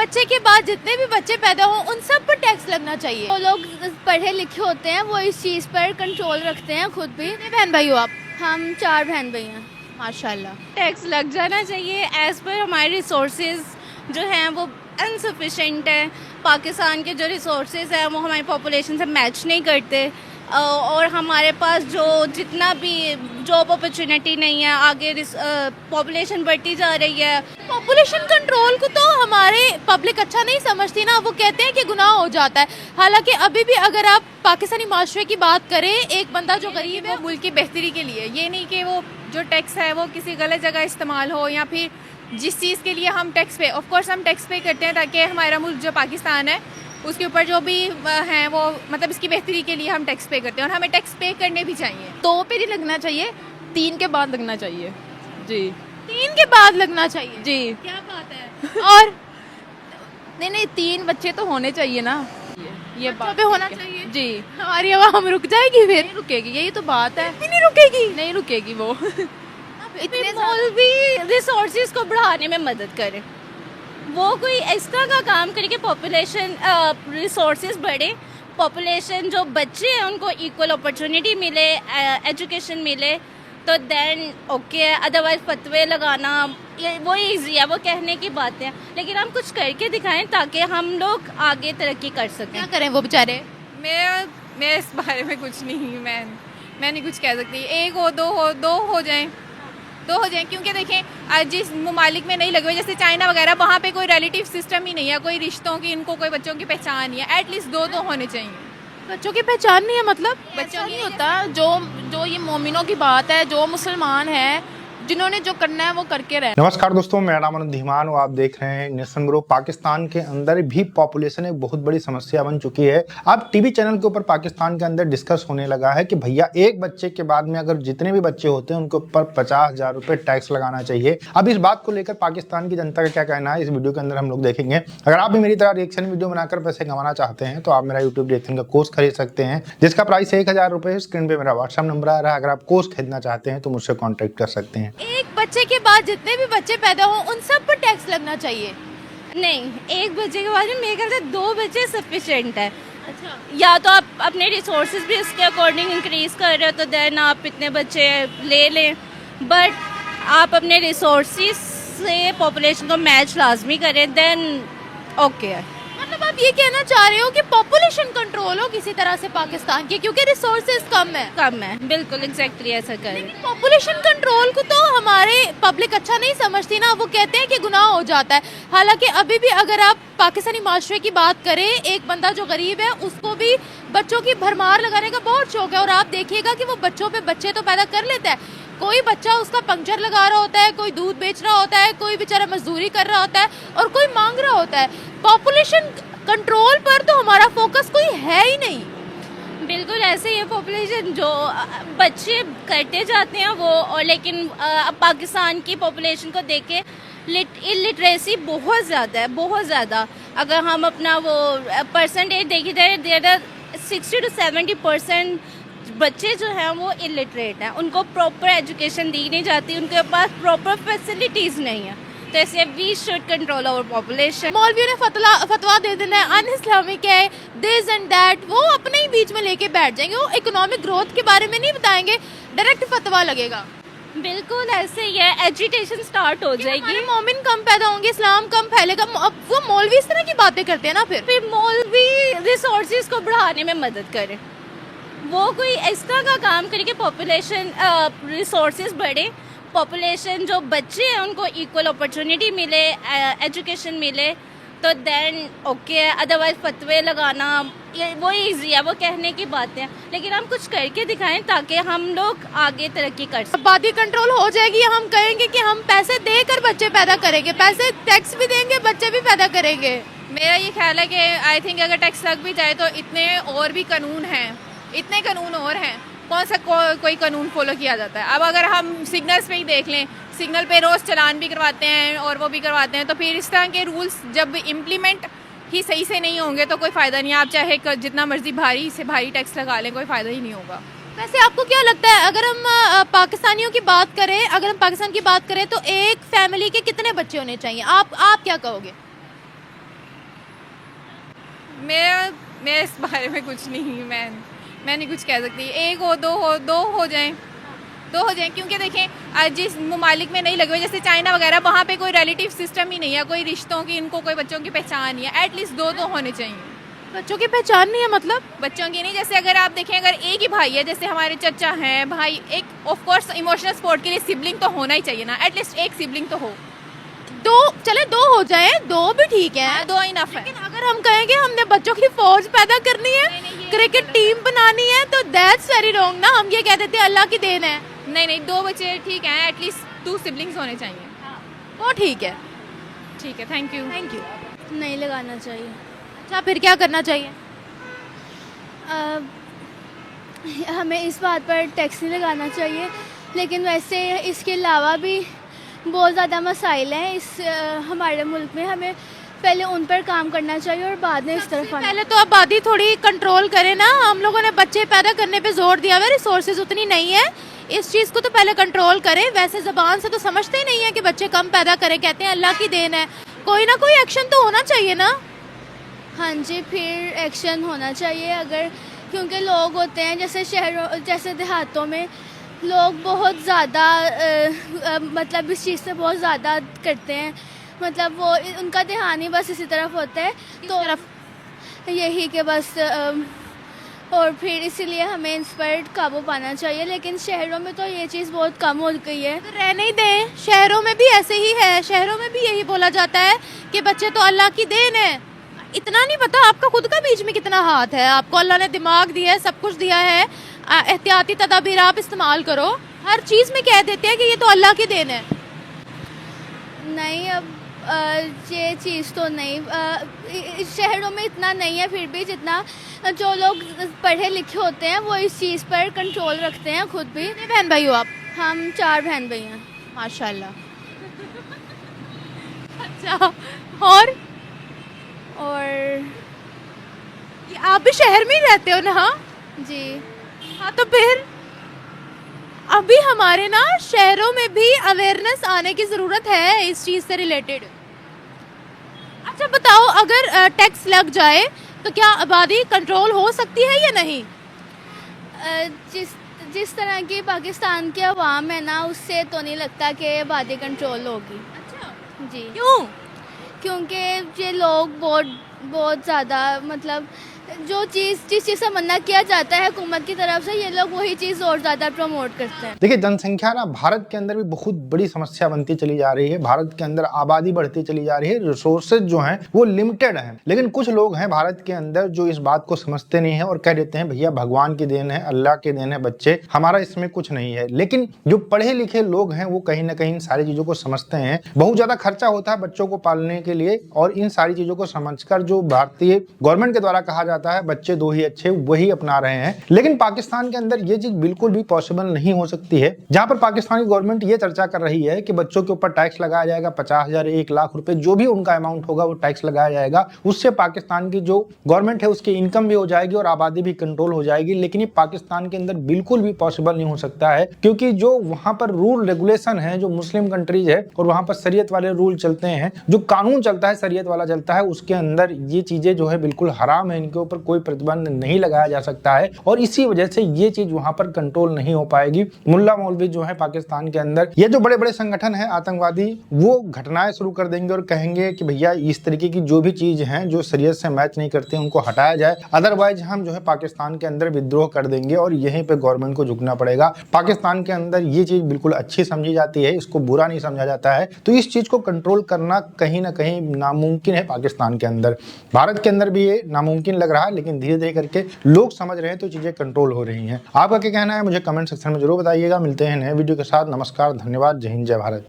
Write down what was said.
बच्चे के बाद जितने भी बच्चे पैदा हो उन सब पर टैक्स लगना चाहिए। वो लोग पढ़े लिखे होते हैं, वो इस चीज़ पर कंट्रोल रखते हैं खुद भी। कितने बहन भाई हो आप? हम 4 बहन भाई हैं। माशाल्लाह। टैक्स लग जाना चाहिए। एज़ पर हमारे रिसोर्सेज जो हैं वो अनसफिशेंट है। पाकिस्तान के जो रिसोर्सेज हैं वो हमारी पॉपुलेशन से मैच नहीं करते, और हमारे पास जो जितना भी जॉब अपॉर्चुनिटी नहीं है, आगे पॉपुलेशन बढ़ती जा रही है। पॉपुलेशन कंट्रोल को तो हमारे पब्लिक अच्छा नहीं समझती ना, वो कहते हैं कि गुनाह हो जाता है। हालांकि अभी भी अगर आप पाकिस्तानी माशरे की बात करें, एक बंदा जो गरीब है वो मुल्क की बेहतरी के लिए, ये नहीं कि वो जो टैक्स है वो किसी गलत जगह इस्तेमाल हो, या फिर जिस चीज़ के लिए हम टैक्स पे, ऑफ कोर्स हम टैक्स पे करते हैं ताकि हमारा मुल्क जो पाकिस्तान है उसके ऊपर जो भी हैं वो मतलब इसकी बेहतरी के लिए हम टैक्स पे करते हैं, और हमें टैक्स पे करने भी चाहिए। 2 पे नहीं लगना चाहिए, 3 के बाद लगना चाहिए जी। 3 के बाद लगना चाहिए जी क्या बात है। और नहीं 3 बच्चे तो होने चाहिए ना, ये बच्चों पे होना चाहिए जी। हमारी आवाम रुक जाएगी फिर? नहीं रुकेगी, यही तो बात है। नहीं रुकेगी। नहीं रुकेगी वो। इतने मौलवी रिसोर्सेज को बढ़ाने में मदद करें, वो कोई एक्स्ट्रा का काम करे कि पॉपुलेशन रिसोर्सेज बढ़े, पॉपुलेशन जो बच्चे हैं उनको इक्वल अपॉर्चुनिटी मिले, एजुकेशन मिले, तो देन ओके। अदरवाइज फतवे लगाना ये वो ईजी है, वो कहने की बातें हैं, लेकिन हम कुछ करके दिखाएं ताकि हम लोग आगे तरक्की कर सकें। क्या करें वो बेचारे? मैं इस बारे में कुछ नहीं, मैं नहीं कुछ कह सकती। एक हो, दो हो जाएं, क्योंकि देखें आज जिस ममालिक में नहीं लगे हुए, जैसे चाइना वगैरह, वहाँ पे कोई रिलेटिव सिस्टम ही नहीं है, कोई रिश्तों की, इनको कोई बच्चों की पहचान नहीं है। एटलीस्ट 2 तो होने चाहिए। बच्चों की पहचान नहीं है मतलब? बच्चा नहीं होता, जो ये मोमिनों की बात है, जो मुसलमान है, जिन्होंने जो करना है वो करके रहे। नमस्कार दोस्तों, मेरा नाम अनुज धीमान और आप देख रहे हैं नेशन ग्रो। पाकिस्तान के अंदर भी पॉपुलेशन एक बहुत बड़ी समस्या बन चुकी है। अब टीवी चैनल के ऊपर पाकिस्तान के अंदर डिस्कस होने लगा है कि भैया एक बच्चे के बाद में अगर जितने भी बच्चे होते हैं उनके ऊपर 50,000 रुपए टैक्स लगाना चाहिए। अब इस बात को लेकर पाकिस्तान की जनता का क्या कहना है, इस वीडियो के अंदर हम लोग देखेंगे। अगर आप भी मेरी तरह रिएक्शन वीडियो बनाकर पैसे कमाना चाहते हैं तो आप मेरा यूट्यूब रिएक्शन का कोर्स खरीद सकते हैं, जिसका प्राइस 1,000 रुपए है। स्क्रीन पे मेरा व्हाट्सएप नंबर आ रहा है, अगर आप कोर्स खरीदना चाहते हैं तो मुझसे कॉन्टेक्ट कर सकते हैं। एक बच्चे के बाद जितने भी बच्चे पैदा हो उन सब पर टैक्स लगना चाहिए। नहीं, एक बच्चे के बाद में मेरे ख्याल से 2 बच्चे सफिशेंट है। अच्छा, या तो आप अपने रिसोर्सेज भी इसके अकॉर्डिंग इंक्रीज कर रहे हो तो देन आप इतने बच्चे ले लें, बट आप अपने रिसोर्सेज से पॉपुलेशन को मैच लाजमी करें, देन ओके है। मतलब आप ये कहना चाह रहे हो कि पॉपुलेशन कंट्रोल हो किसी तरह से पाकिस्तान की, क्योंकि रिसोर्सेज कम है। बिल्कुल एग्जैक्टली ऐसा करें। लेकिन पॉपुलेशन कंट्रोल को तो हमारे पब्लिक अच्छा नहीं समझती ना, वो कहते हैं कि गुनाह हो जाता है। हालांकि अभी भी अगर आप पाकिस्तानी माशरे की बात करें, एक बंदा जो गरीब है उसको भी बच्चों की भरमार लगाने का बहुत शौक है, और आप देखिएगा कि वो बच्चों पे बच्चे तो पैदा कर लेता है। कोई बच्चा उसका पंक्चर लगा रहा होता है, कोई दूध बेच रहा होता है, कोई बेचारा मजदूरी कर रहा होता है, और कोई मांग रहा होता है। पॉपुलेशन कंट्रोल पर तो हमारा फोकस कोई है ही नहीं। बिल्कुल ऐसे ही है। पॉपुलेशन जो बच्चे करते जाते हैं वो, और लेकिन अब पाकिस्तान की पॉपुलेशन को देख के इलिटरेसी बहुत ज़्यादा है, बहुत ज़्यादा। अगर हम अपना वो परसेंटेज देखी जाए, देयर आर 60 to 70% बच्चे जो हैं वो इलिटरेट हैं, उनको प्रॉपर एजुकेशन दी नहीं जाती, उनके पास प्रॉपर फैसिलिटीज़ नहीं है। तो इसलिए we should control our population. मौलवियों ने फतवा दे देना है, अन इस्लामिक है, दिस एंड दैट, वो अपने ही बीच में लेके बैठ जाएंगे। वो इकोनॉमिक ग्रोथ के बारे में नहीं बताएंगे, डायरेक्ट फतवा लगेगा। बिल्कुल ऐसे ही है, एजुटेशन स्टार्ट हो जाएगी, मोमिन कम पैदा होंगे, इस्लाम कम फैलेगा। अब वो मौलवी इस तरह की बातें करते हैं ना, फिर मौलवी रिसोर्सेज को बढ़ाने में मदद करें, वो कोई एक्स्ट्रा का काम करे कि पॉपुलेशन रिसोर्सेज बढ़े, पॉपुलेशन जो बच्चे हैं उनको इक्वल अपॉर्चुनिटी मिले, एजुकेशन मिले, तो देन ओके। अदरवाइज फतवे लगाना ये वो ईजी है, वो कहने की बातें हैं, लेकिन हम कुछ करके दिखाएं ताकि हम लोग आगे तरक्की कर सकें। आबादी कंट्रोल हो जाएगी, हम कहेंगे कि हम पैसे देकर बच्चे पैदा करेंगे, पैसे टैक्स भी देंगे, बच्चे भी पैदा करेंगे। मेरा ये ख्याल है कि आई थिंक अगर टैक्स लग भी जाए तो इतने और भी कानून हैं, इतने कानून और हैं, कौन सा कोई कानून फॉलो किया जाता है। अब अगर हम सिग्नल्स पे ही देख लें, सिग्नल पे रोज़ चलान भी करवाते हैं और वो भी करवाते हैं, तो फिर इस तरह के रूल्स जब इम्प्लीमेंट ही सही से नहीं होंगे तो कोई फ़ायदा नहीं है। आप चाहे जितना मर्जी भारी से भारी टैक्स लगा लें, कोई फ़ायदा ही नहीं होगा। वैसे आपको क्या लगता है, अगर हम पाकिस्तानियों की बात करें, अगर हम पाकिस्तान की बात करें तो एक फैमिली के कितने बच्चे होने चाहिए? आप क्या कहोगे? मैं इस बारे में कुछ नहीं, मैं नहीं कुछ कह सकती। एक हो, दो हो जाएं, क्योंकि देखें आज जिस ममालिक में नहीं लगे हुए, जैसे चाइना वगैरह, वहाँ पे कोई रिलेटिव सिस्टम ही नहीं है, कोई रिश्तों की, इनको कोई बच्चों की पहचान नहीं है। एटलीस्ट 2 तो होने चाहिए। बच्चों की पहचान नहीं है मतलब? बच्चों की नहीं, जैसे अगर आप देखें, अगर एक ही भाई है, जैसे हमारे चचा हैं, भाई, एक ऑफ कोर्स इमोशनल सपोर्ट के लिए सिबलिंग तो होना ही चाहिए ना, एटलीस्ट एक सिबलिंग तो हो। 2 चले 2 हो जाए, 2 भी ठीक है। 2 इनफ है। लेकिन अगर हम कहेंगे हमने बच्चों की फौज पैदा करनी है, क्रिकेट टीम बनानी है, तो दैट्स वेरी रॉन्ग ना। हम ये कह देते हैं अल्लाह की देन है। नहीं 2 बच्चे ठीक हैं, एटलीस्ट 2 सिबलिंग्स होने चाहिए। तो ठीक है, थैंक यू। नहीं लगाना चाहिए। अच्छा, फिर क्या करना चाहिए? हमें इस बात पर टैक्स नहीं लगाना चाहिए, लेकिन वैसे इसके अलावा भी बहुत ज़्यादा मसाइल हैं इस हमारे मुल्क में। हमें पहले उन पर काम करना चाहिए और बाद में इस तरफ आना। पहले तो आबादी थोड़ी कंट्रोल करें ना। हम लोगों ने बच्चे पैदा करने पे जोर दिया हुआ है, रिसोर्सेज उतनी नहीं है, इस चीज़ को तो पहले कंट्रोल करें। वैसे ज़बान से तो समझते ही नहीं है कि बच्चे कम पैदा करें, कहते हैं अल्लाह की देन है। कोई ना कोई एक्शन तो होना चाहिए ना। हाँ जी, फिर एक्शन होना चाहिए अगर, क्योंकि लोग होते हैं जैसे शहरों जैसे देहातों में लोग बहुत ज़्यादा मतलब इस चीज़ से बहुत ज़्यादा करते हैं, मतलब वो उनका ध्यान ही बस इसी तरफ होता है, तो यही कि बस और फिर इसीलिए हमें इस पर काबू पाना चाहिए। लेकिन शहरों में तो ये चीज़ बहुत कम हो गई है। रहने ही दें, शहरों में भी ऐसे ही है। शहरों में भी यही बोला जाता है कि बच्चे तो अल्लाह की देन है। इतना नहीं पता आपका खुद का बीच में कितना हाथ है। आपको अल्लाह ने दिमाग दिया है, सब कुछ दिया है, एहतियाती तदाबीर आप इस्तेमाल करो। हर चीज़ में कह देते हैं कि ये तो अल्लाह की देन है। नहीं, अब ये चीज़ तो नहीं, शहरों में इतना नहीं है, फिर भी जितना जो लोग पढ़े लिखे होते हैं वो इस चीज़ पर कंट्रोल रखते हैं खुद भी। कितने बहन भाई हो आप? हम 4 बहन भाई हैं। माशाल्लाह। अच्छा, और आप भी शहर में ही रहते हो ना? जी हाँ, तो फिर अभी हमारे ना शहरों में भी अवेयरनेस आने की ज़रूरत है इस चीज़ से रिलेटेड। अच्छा बताओ, अगर टैक्स लग जाए तो क्या आबादी कंट्रोल हो सकती है या नहीं? जिस तरह की पाकिस्तान की आवाम है ना, उससे तो नहीं लगता कि आबादी कंट्रोल होगी। अच्छा, जी, क्यों? क्योंकि ये लोग बहुत ज़्यादा मतलब जिस चीज़ से मना किया जाता है हुकूमत की तरफ से, ये लोग वही चीज़ और ज़्यादा प्रमोट करते हैं। देखिए, जनसंख्या ना भारत के अंदर भी बहुत बड़ी समस्या बनती चली जा रही है। भारत के अंदर आबादी बढ़ती चली जा रही है, रिसोर्सेज जो हैं वो लिमिटेड हैं। लेकिन कुछ लोग हैं भारत के अंदर जो इस बात को समझते नहीं है और कह देते हैं भैया भगवान की देन है, अल्लाह की देन है बच्चे, हमारा इसमें कुछ नहीं है। लेकिन जो पढ़े लिखे लोग हैं वो कहीं ना कहीं इन सारी चीजों को समझते हैं। बहुत ज्यादा खर्चा होता है बच्चों को पालने के लिए, और इन सारी चीजों को समझकर जो भारतीय गवर्नमेंट के द्वारा कहा जाता है बच्चे 2 ही अच्छे, वही अपना रहे हैं। लेकिन पाकिस्तान के अंदर ये चीज बिल्कुल भी पॉसिबल नहीं हो सकती है। जहां पर पाकिस्तानी गवर्नमेंट ये चर्चा कर रही है कि बच्चों के ऊपर टैक्स लगाया जाएगा, 50,000 1 लाख रुपए जो भी उनका अमाउंट होगा वो टैक्स लगाया जाएगा। उससे पाकिस्तान की जो गवर्नमेंट है उसकी इनकम भी हो जाएगी और आबादी भी कंट्रोल हो जाएगी। लेकिन ये पाकिस्तान के अंदर बिल्कुल भी पॉसिबल नहीं हो सकता है, क्योंकि जो वहां पर रूल रेगुलेशन है, जो मुस्लिम कंट्रीज है और वहां पर शरीयत वाले रूल चलते हैं, जो कानून चलता है शरीयत वाला चलता है, उसके अंदर ये चीजें जो है बिल्कुल हराम है। इनके ऊपर कोई प्रतिबंध नहीं लगाया जा सकता है और इसी वजह से ये चीज वहां पर कंट्रोल नहीं हो पाएगी। मुल्ला मौलवी जो है पाकिस्तान के अंदर, ये जो बड़े बड़े संगठन है आतंकवादी, वो घटनाएं शुरू कर देंगे और कहेंगे कि भैया इस तरीके की जो भी चीज है जो शरीयत से मैच नहीं करते उनको हटाया जाए, अदरवाइज हम जो है पाकिस्तान के अंदर विद्रोह कर देंगे और यहीं पे गवर्नमेंट को झुकना पड़ेगा। पाकिस्तान के अंदर ये चीज बिल्कुल अच्छी समझी जाती है, इसको बुरा नहीं समझा जाता है। तो इस चीज को कंट्रोल करना कहीं ना कहीं नामुमकिन है पाकिस्तान के अंदर। भारत के अंदर भी ये नामुमकिन लग रहा है, लेकिन धीरे धीरे करके लोग समझ रहे हैं तो चीजें कंट्रोल हो रही हैं। आपका क्या कहना है मुझे कमेंट सेक्शन में जरूर बताइएगा। मिलते हैं नए वीडियो के साथ। नमस्कार, धन्यवाद, जय हिंद, जय भारत।